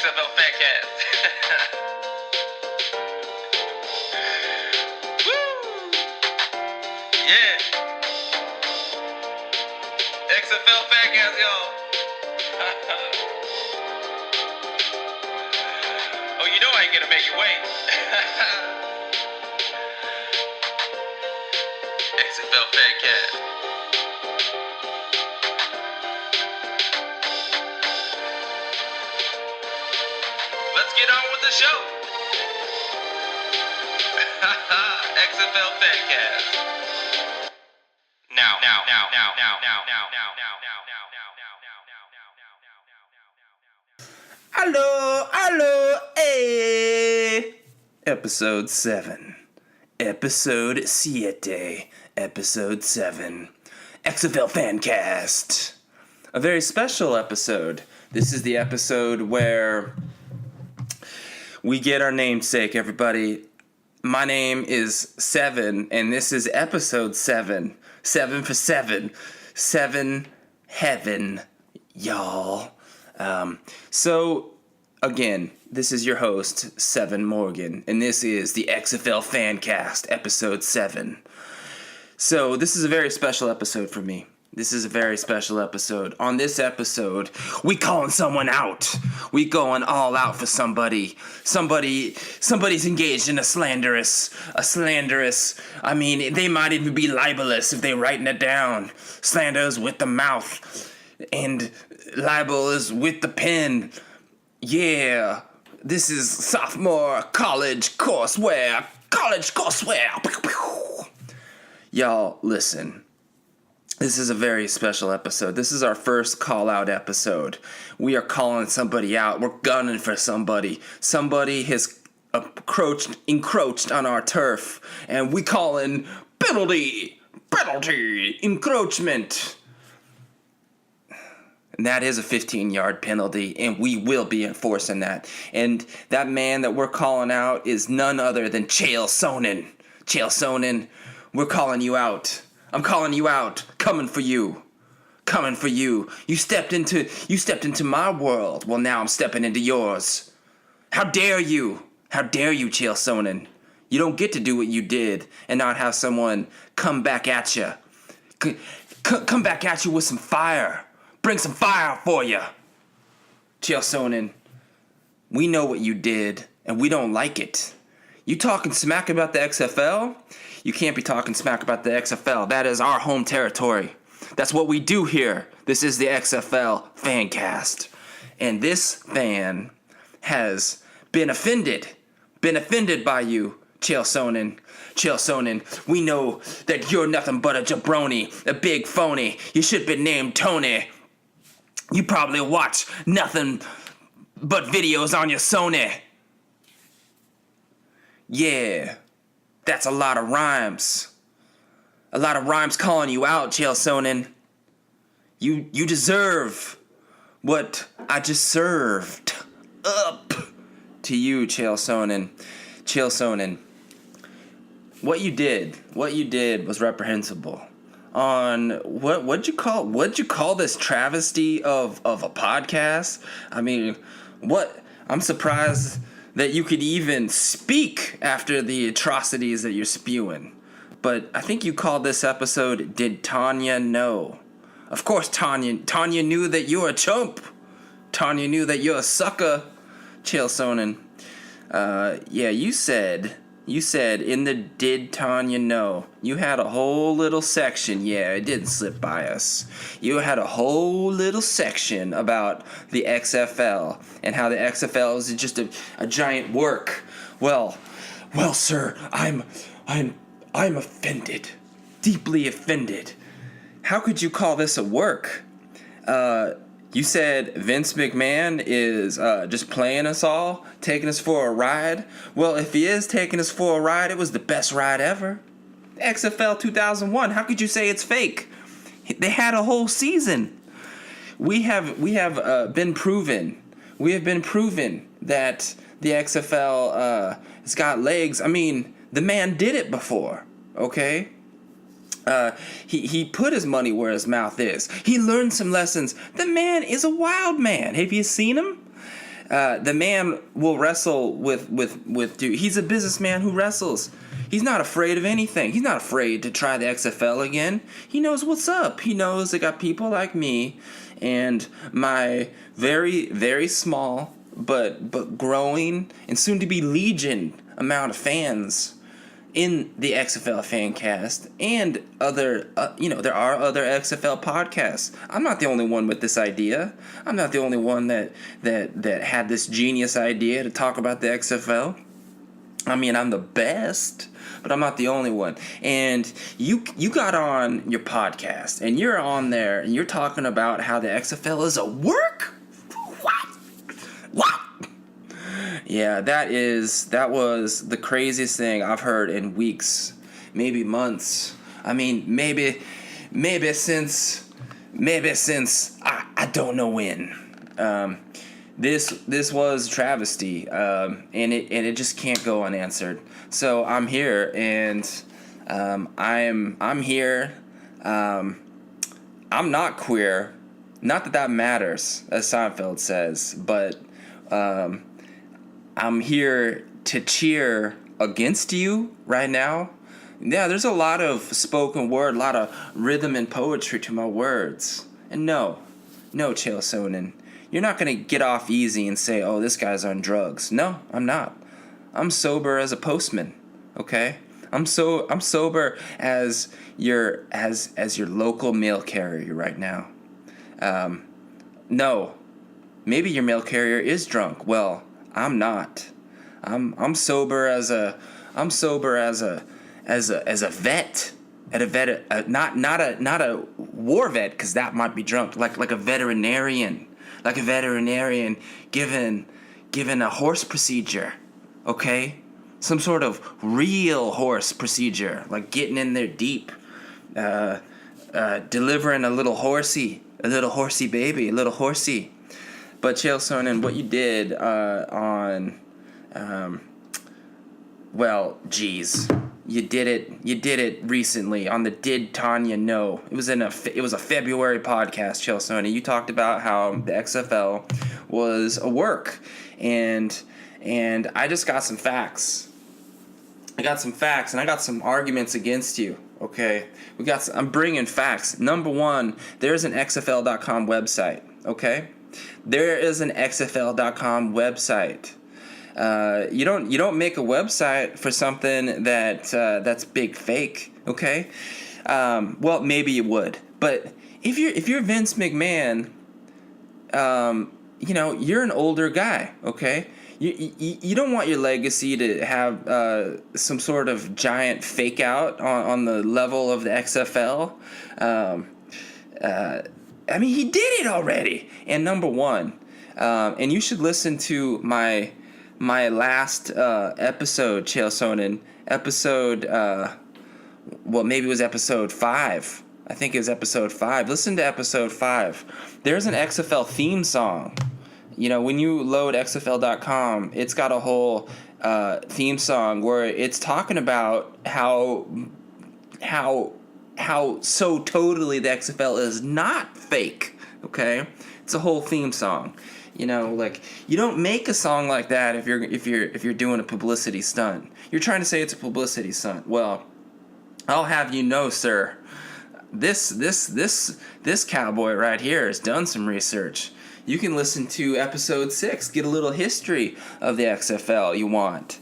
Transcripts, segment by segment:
XFL Fancast. Woo! Yeah. XFL Fancast, y'all. Oh, you know I ain't gonna make you wait. XFL Fancast. Let's get on with the show. XFL Fancast. Now. Hello, hey. Episode 7. Episode 7. Episode 7. XFL Fancast. A very special episode. This is the episode where we get our namesake, everybody. My name is Seven, and this is episode 7. 7 for 7. 7 heaven, y'all. So, again, this is your host, Seven Morgan, and this is the XFL Fancast, episode 7. So, this is a very special episode for me. This is a very special episode. On this episode, we calling someone out. We going all out for somebody. Somebody's engaged in a slanderous. I mean, they might even be libelous if they writing it down. Slander is with the mouth, and libel is with the pen. Yeah, this is sophomore college courseware. Y'all, listen. This is a very special episode. This is our first call-out episode. We are calling somebody out. We're gunning for somebody. Somebody has encroached on our turf, and we calling penalty, encroachment. And that is a 15-yard penalty, and we will be enforcing that. And that man that we're calling out is none other than Chael Sonnen. Chael Sonnen, we're calling you out. I'm calling you out. Coming for you. You stepped into my world. Well, now I'm stepping into yours. How dare you? Chael Sonnen? You don't get to do what you did and not have someone come back at you. Come back at you with some fire. Bring some fire for you. Chael Sonnen, we know what you did, and we don't like it. You talking smack about the XFL? You can't be talking smack about the XFL. That is our home territory. That's what we do here. This is the XFL Fancast. And this fan has been offended by you, Chael Sonnen. Chael Sonnen, we know that you're nothing but a jabroni, a big phony. You should be named Tony. You probably watch nothing but videos on your Sony. Yeah. That's a lot of rhymes. A lot of rhymes calling you out, Chael Sonnen. You deserve what I just served up to you, Chael Sonnen. Chael Sonnen, what you did was reprehensible. On what'd you call this travesty of a podcast? I mean, what? I'm surprised that you could even speak after the atrocities that you're spewing. But I think you called this episode, Did Tanya Know? Of course Tanya knew that you're a chump. Tanya knew that you're a sucker, Chael Sonnen. Yeah, you said in the Did Tanya Know, you had a whole little section. Yeah, it didn't slip by us. You had a whole little section about the XFL and how the XFL is just a giant work. Well, sir, I'm offended, deeply offended. How could you call this a work? You said Vince McMahon is just playing us all, taking us for a ride. Well, if he is taking us for a ride, it was the best ride ever. XFL 2001, how could you say it's fake? They had a whole season. We have been proven. We have been proven that the XFL has got legs. I mean, the man did it before, okay? He put his money where his mouth is. He learned some lessons. The man is a wild man. Have you seen him? The man will wrestle with dude. He's a businessman who wrestles. He's not afraid of anything. He's not afraid to try the XFL again. He knows what's up. He knows they got people like me and my very, very small but growing and soon to be legion amount of fans in the XFL Fancast and other, there are other XFL podcasts. I'm not the only one with this idea. I'm not the only one that had this genius idea to talk about the XFL. I mean, I'm the best, but I'm not the only one. And you got on your podcast, and you're on there, and you're talking about how the XFL is a work? What? Yeah, that was the craziest thing I've heard in weeks, maybe months. I mean, maybe since I don't know when. This was travesty, and it just can't go unanswered. So I'm here, and I'm here. I'm not queer, not that matters, as Seinfeld says, but I'm here to cheer against you right now. Yeah, there's a lot of spoken word, a lot of rhythm and poetry to my words. And no, Chael Sonnen, you're not going to get off easy and say, oh, this guy's on drugs. No, I'm not. I'm sober as a postman, okay? I'm sober as your local mail carrier right now. No, maybe your mail carrier is drunk. Well, I'm not. I'm sober as a vet. Not a war vet, because that might be drunk. Like a veterinarian. Like a veterinarian given a horse procedure, okay? Some sort of real horse procedure, like getting in there deep, delivering a little horsey baby, a little horsey. But Chael Sonnen, what you did you did it recently on the Did Tanya Know. It was a February podcast, Chael Sonnen. You talked about how the XFL was a work, and I just got some facts. I got some facts, and I got some arguments against you. Okay, I'm bringing facts. Number one, there's an XFL.com website. Okay, there is an XFL.com website. You don't make a website for something that's big fake, okay? Well, maybe you would, but if you're Vince McMahon, you're an older guy, okay? You don't want your legacy to have some sort of giant fake out on the level of the XFL. I mean, he did it already. And number one, and you should listen to my last episode, Chael Sonnen, maybe it was episode 5. I think it was episode 5. Listen to episode 5. There's an XFL theme song. When you load XFL.com, it's got a whole theme song where it's talking about how so totally the XFL is not fake. Okay, it's a whole theme song. You don't make a song like that if you're doing a publicity stunt. You're trying to say it's a publicity stunt. Well, I'll have you know, sir, this cowboy right here has done some research. You can listen to episode 6, get a little history of the XFL you want.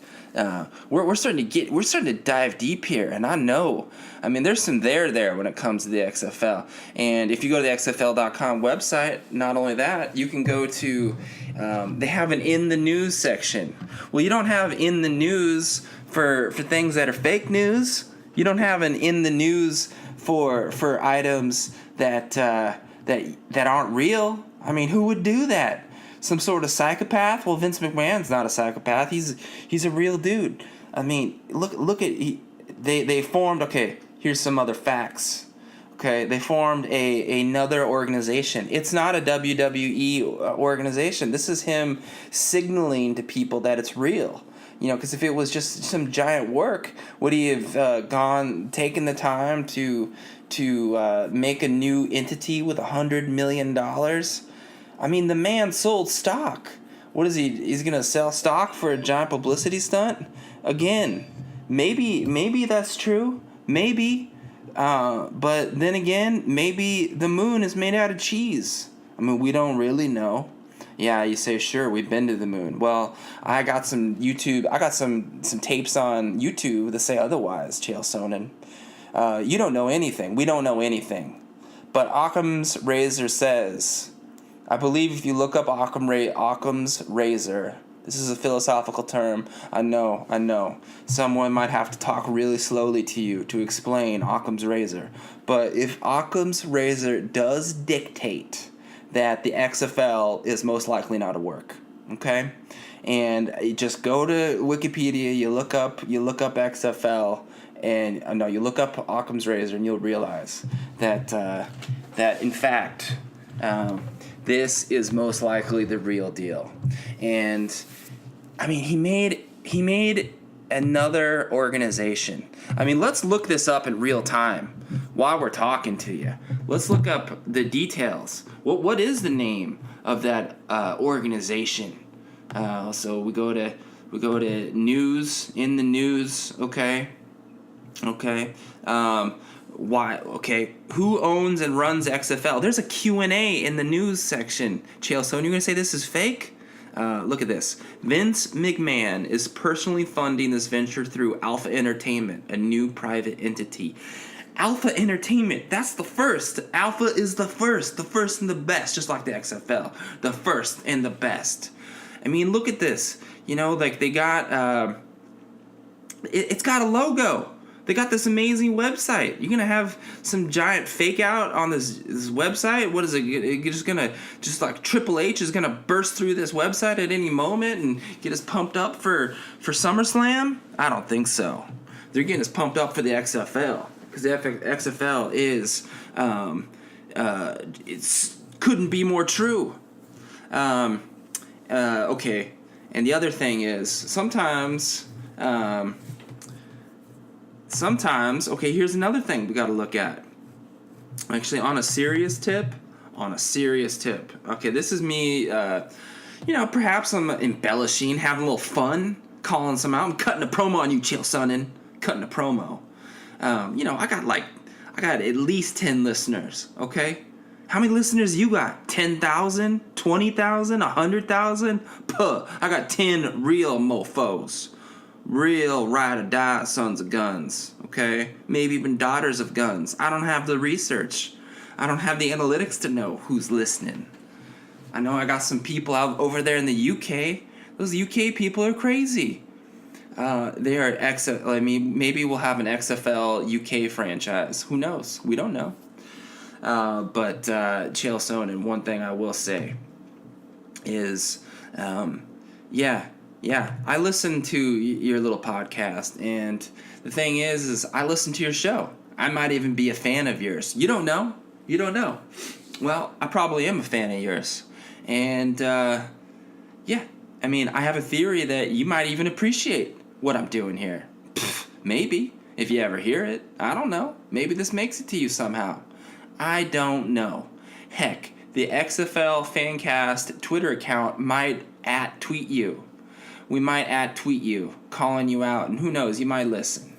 We're starting to dive deep here, and I know. I mean, there's some there when it comes to the XFL. And if you go to the XFL.com website, not only that, you can go to, they have an in the news section. Well, you don't have in the news for things that are fake news. You don't have an in the news for items that aren't real. I mean, who would do that? Some sort of psychopath? Well, Vince McMahon's not a psychopath. He's a real dude. I mean, look at they formed. Okay, here's some other facts. Okay, they formed another organization. It's not a WWE organization. This is him signaling to people that it's real. Because if it was just some giant work, would he have taken the time to make a new entity with $100 million? I mean, the man sold stock. What is he? He's gonna sell stock for a giant publicity stunt? Again, maybe that's true. Maybe, but then again, maybe the moon is made out of cheese. I mean, we don't really know. Yeah, you say, sure, we've been to the moon. Well, I got some tapes on YouTube that say otherwise, Chael Sonnen. You don't know anything. We don't know anything. But Occam's razor says, I believe if you look up Occam's razor, this is a philosophical term. I know. Someone might have to talk really slowly to you to explain Occam's razor. But if Occam's razor does dictate that the XFL is most likely not to work, okay? And you just go to Wikipedia, you look up XFL, and you look up Occam's razor, and you'll realize that in fact this is most likely the real deal. And I mean, he made another organization. I mean, let's look this up in real time while we're talking to you. Let's look up the details. What is the name of that organization? So we go to news, in the news. Okay. Why? Okay. Who owns and runs XFL? There's a Q&A in the news section. Chael Sonnen, you're gonna say this is fake? Look at this. Vince McMahon is personally funding this venture through Alpha Entertainment, a new private entity. Alpha Entertainment, that's the first. Alpha is the first and the best, just like the XFL. The first and the best. I mean, look at this. You know, like they got, it's got a logo. They got this amazing website. You're gonna have some giant fake out on this website. What is it? Just like Triple H is gonna burst through this website at any moment and get us pumped up for SummerSlam? I don't think so. They're getting us pumped up for the XFL because the XFL is it's couldn't be more true. Okay, and the other thing is sometimes. Okay, here's another thing we got to look at. Actually, on a serious tip. Okay, this is me, perhaps I'm embellishing, having a little fun, calling some out. I'm cutting a promo on you, Chael Sonnen. Cutting a promo. I got at least 10 listeners, okay? How many listeners you got? 10,000? 20,000? 100,000? Puh, I got 10 real mofos. Real ride-or-die sons of guns, okay? Maybe even daughters of guns. I don't have the research. I don't have the analytics to know who's listening. I know I got some people out over there in the UK. Those UK people are crazy. They are maybe we'll have an XFL UK franchise. Who knows? We don't know. But Chael Sonnen, one thing I will say is, Yeah, I listen to your little podcast, and the thing is I listen to your show. I might even be a fan of yours. You don't know. Well, I probably am a fan of yours. And, I have a theory that you might even appreciate what I'm doing here. Maybe, if you ever hear it. I don't know. Maybe this makes it to you somehow. I don't know. Heck, the XFL Fancast Twitter account might @tweet you. We might @tweet you, calling you out, and who knows, you might listen.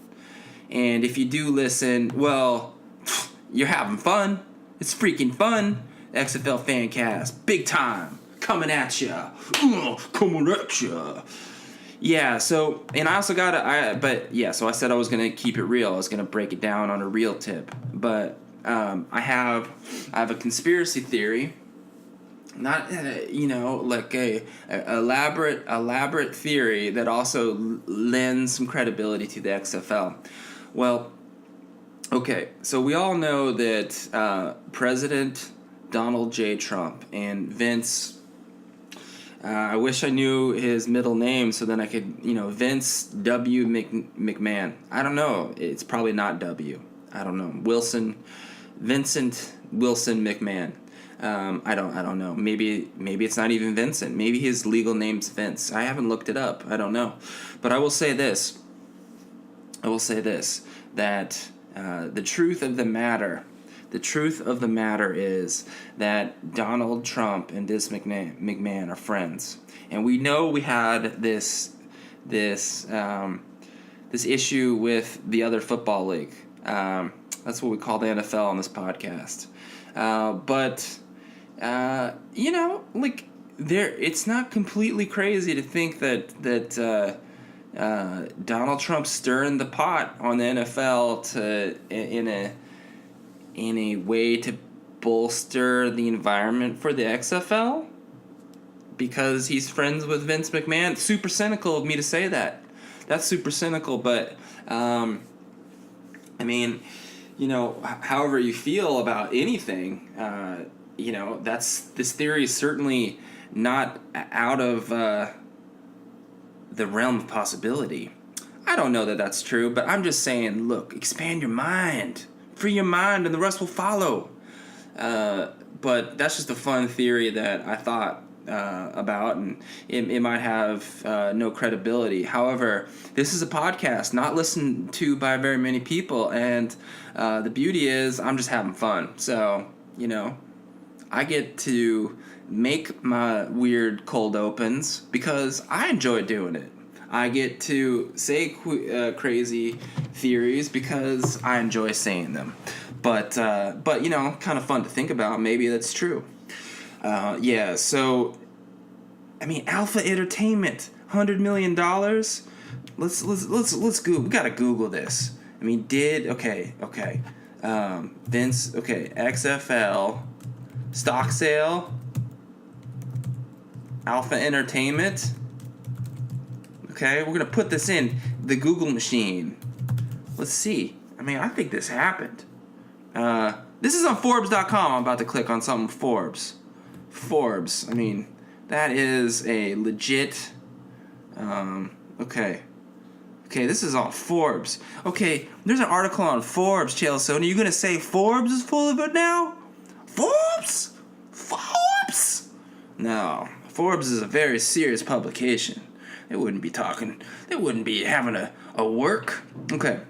And if you do listen, well, you're having fun. It's freaking fun. XFL Fancast, big time, coming at ya. Yeah, so, and I also so I said I was going to keep it real. I was going to break it down on a real tip. But I have a conspiracy theory. Not, like a elaborate theory that also lends some credibility to the XFL. Well, okay, so we all know that President Donald J. Trump and Vince, I wish I knew his middle name so then I could, Vince W. McMahon. I don't know. It's probably not W. I don't know. Vincent Wilson McMahon. I don't know. Maybe it's not even Vincent. Maybe his legal name's Vince. I haven't looked it up. I don't know. But I will say this, that the truth of the matter The truth of the matter is that Donald Trump and Vince McMahon are friends, and we know we had this issue with the other football league. That's what we call the NFL on this podcast. But it's not completely crazy to think that Donald Trump stirring the pot on the NFL in a way to bolster the environment for the XFL because he's friends with Vince McMahon. Super cynical of me to say that. That's super cynical, but however you feel about anything, this theory is certainly not out of the realm of possibility. I don't know that that's true, but I'm just saying, look, expand your mind. Free your mind and the rest will follow. But that's just a fun theory that I thought about, and it might have no credibility. However, this is a podcast not listened to by very many people, and the beauty is I'm just having fun. So, I get to make my weird cold opens because I enjoy doing it. I get to say crazy theories because I enjoy saying them. But kind of fun to think about. Maybe that's true. So, Alpha Entertainment, $100 million. Let's Google. We gotta Google this. Vince. XFL stock sale. Alpha Entertainment. Okay, we're gonna put this in the Google machine. Let's see. I think this happened. This is on Forbes.com. I'm about to click on something. Forbes. That is a legit. Okay, this is on Forbes. Okay, there's an article on Forbes, Chael Sonnen. Are you gonna say Forbes is full of it now? Forbes? No, Forbes is a very serious publication. They wouldn't be having a work. Okay.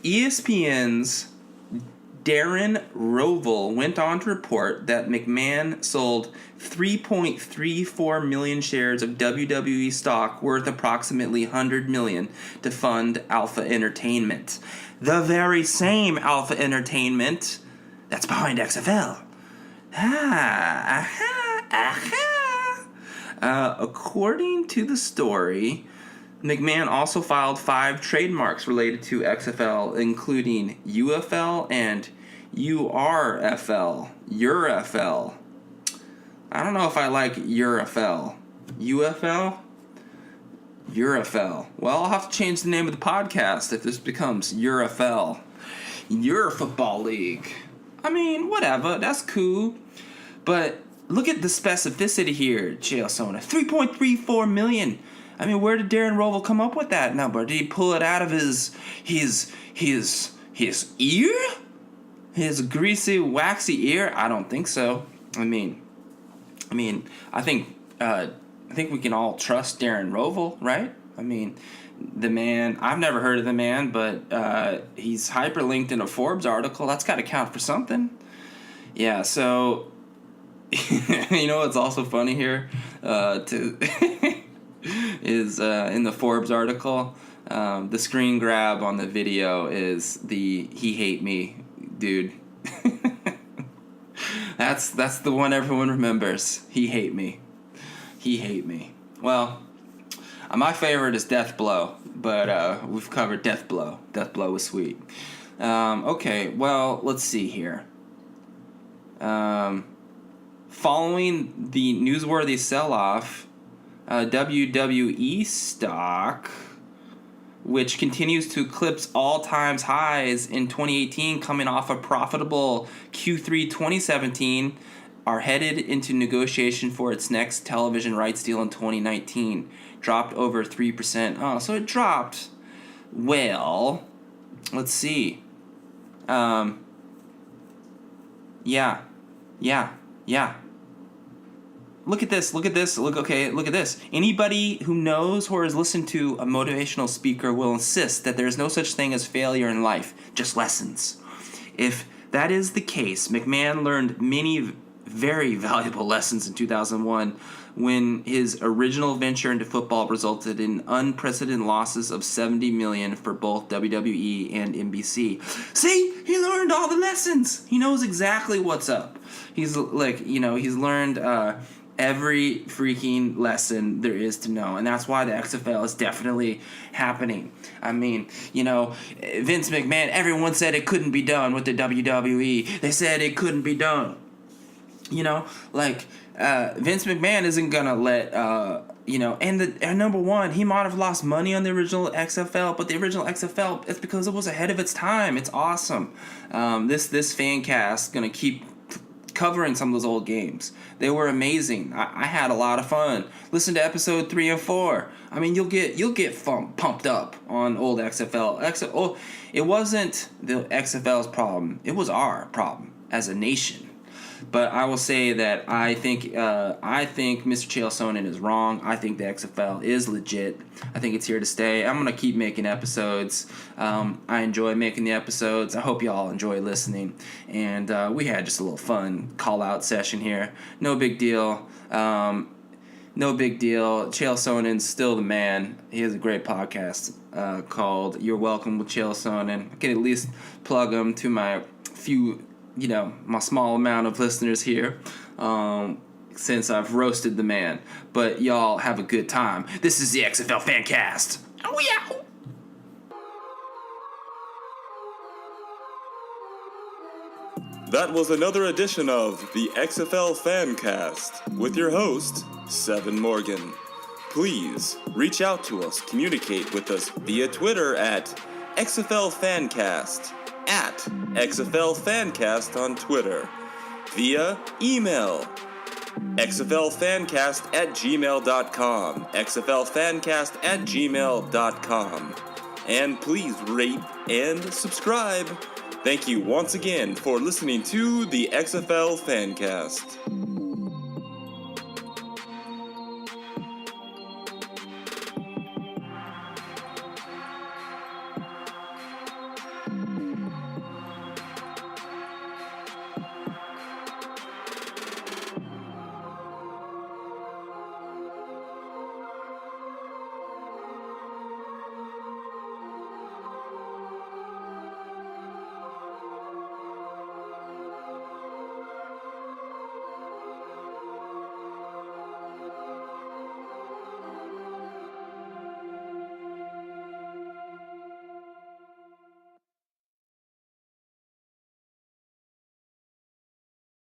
ESPN's Darren Rovell went on to report that McMahon sold 3.34 million shares of WWE stock worth approximately $100 million to fund Alpha Entertainment. The very same Alpha Entertainment that's behind XFL. According to the story, McMahon also filed 5 trademarks related to XFL, including UFL and URFL. URFL. I don't know if I like URFL. UFL? URFL. Well, I'll have to change the name of the podcast if this becomes URFL. Your Football League. Whatever. That's cool. But look at the specificity here, Chael Sonnen. 3.34 million. Where did Darren Rovell come up with that number? Did he pull it out of his ear? His greasy, waxy ear? I don't think so. I think we can all trust Darren Rovell, right? The man, I've never heard of the man, but he's hyperlinked in a Forbes article. That's got to count for something. Yeah, so what's also funny here is in the Forbes article, the screen grab on the video is the "he hate me" dude. That's the one everyone remembers. He hate me. Well, my favorite is Death Blow, but we've covered Death Blow. Death Blow was sweet. Okay, well, let's see here. Following the newsworthy sell-off, WWE stock, which continues to eclipse all-time highs in 2018, coming off a profitable Q3 2017, are headed into negotiation for its next television rights deal in 2019. Dropped over 3%. Oh, so it dropped. Well, let's see. Yeah. Look at this. Look at this. Anybody who knows or has listened to a motivational speaker will insist that there is no such thing as failure in life, just lessons. If that is the case, McMahon learned many very valuable lessons in 2001 when his original venture into football resulted in unprecedented losses of $70 million for both WWE and NBC. See, he learned all the lessons. He knows exactly what's up. He's learned every freaking lesson there is to know, and that's why the XFL is definitely happening. I mean, Vince McMahon, everyone said it couldn't be done with the WWE. They said it couldn't be done. Vince McMahon isn't gonna let and number one, he might have lost money on the original XFL, but the original XFL, it's because it was ahead of its time. It's awesome. This fan cast gonna keep covering some of those old games. They were amazing. I had a lot of fun. Listen to episode 3 and 4. I mean, you'll get pumped up on old XFL. It wasn't the XFL's problem. It was our problem as a nation. But I will say that I think Mr. Chael Sonnen is wrong. I think the XFL is legit. I think it's here to stay. I'm gonna keep making episodes. I enjoy making the episodes. I hope y'all enjoy listening. And we had just a little fun call-out session here. No big deal. Chael Sonnen's still the man. He has a great podcast called You're Welcome with Chael Sonnen. I can at least plug him to my few, my small amount of listeners here, since I've roasted the man. But y'all have a good time. This is the XFL Fancast. Oh yeah. That was another edition of the XFL Fancast with your host, Seven Morgan. Please reach out to us, communicate with us via Twitter at XFL Fancast, at XFL Fancast on Twitter, via email xflfancast@gmail.com, xflfancast@gmail.com, and please rate and subscribe. Thank you once again for listening to the XFL Fancast.